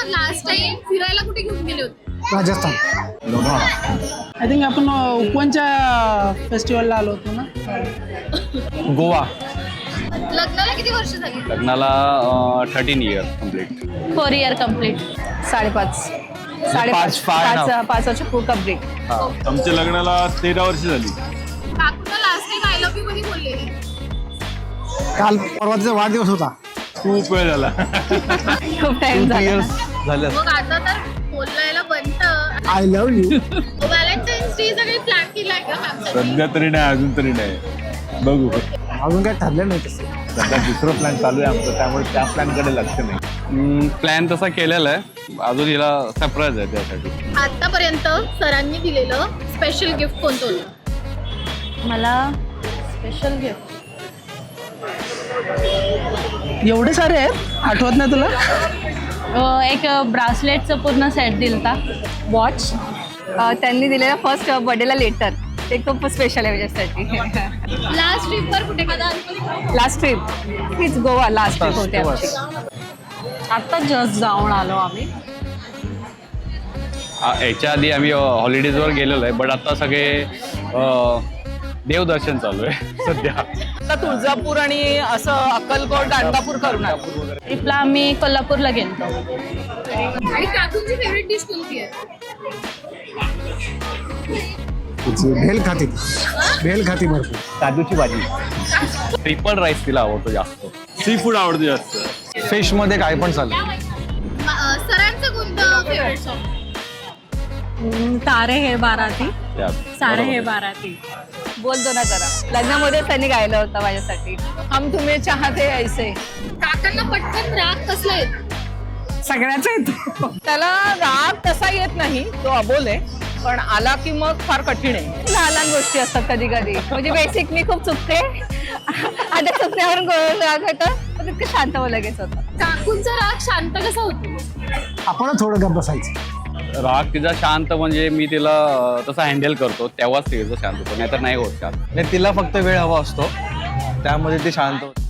Last time फिरायला कुठे घेऊन गेले होते? राजस्थान. आय थिंक आपण उपवनच्या फेस्टिवलला आलो होतो ना. गोवा. लग्नाला किती वर्ष झाली? लग्नाला 13 इयर कम्प्लीट. 4 year complete. 5.5. 5 वर्ष कम्प्लीट. आमच्या लग्नाला 13 वर्ष झाली. काकूला last time I love you कधी बोललेले? काल परवाचा वाढदिवस होता. खूप वेळ झाला. खूप टाइम झाला. झालं. मग आता तर बोलायला बनतं. I love you. Valentine's day सगळी प्लॅन केलाय का फॅमिली? सध्या तरी नाही, अजून तरी नाही. बघू. अजून काय ठरलं नाही तसं. सध्या दुसरं प्लॅन चालू आहे आमचं, त्यामुळे त्या प्लॅनकडे लक्ष नाही. प्लॅन तसा केलेला आहे, अजून हिला सरप्राईज आहे त्यासाठी. आतापर्यंत सरांनी दिलेलं स्पेशल गिफ्ट कोणतं होतं? मला स्पेशल गिफ्ट एवढे सारे आहेत, आठवत नाही तुला? एक ब्रासलेटचं पूर्ण सेट दिलता. वॉच त्यांनी दिलेला फर्स्ट बर्थडेला लेटर, ते खूप स्पेशल आहे माझ्यासाठी. लास्ट ट्रिपवर कुठे गेला? लास्ट ट्रिप हीच गोवा लास्ट ट्रिप होती आमची. आता जस्ट जाऊन आलो आम्ही. याच्या आधी आम्ही हॉलिडेजवर गेलेलो आहे, बट आता सगळे देवदर्शन चालू आहे सध्या. आता तुळजापूर आणि असं अक्कलकोट गाणगापूर करून आलो. ट्रिपला आम्ही कोल्हापूरला गेलो. आणि काकूंची फेवरेट डिश कोणती आहे? भेल खाती. भेल खाती भरपूर. काजूची भाजी. ट्रिपल राईस तिला आवडतो जास्त. सी फूड आवडते जास्त. फिश मध्ये काय पण चालेल. सरांचं कोणतं फेवरेट सॉन्ग? तारे हे बाराती, सारे हे बाराती. बोलतो ना जरा. लग्नामध्ये त्यांनी गायलं होतं माझ्यासाठी. हम तुम्हें चाहते ऐसे. काकांना पटकन राग कसला येतो? सगळ्याचा येतो. त्याला राग तसा येत नाही, तो अबोल आहे, पण आला की मग फार कठीण आहे. लहान लहान गोष्टी असतात कधी कधी. म्हणजे बेसिक मी खूप चुकते. आता चुकण्यावरून राग होतं, पण इतकं शांत लगेच होतं. काकूंचा राग शांत कसा होतो? आपण थोडं गप्प बसायचं. राग तिचा शांत म्हणजे मी तिला तसा हँडल करतो, तेव्हाच तिचं शांत होतो, नाहीतर नाही होत शांत. तिला फक्त वेळ हवा असतो, त्यामध्ये ती शांत होते.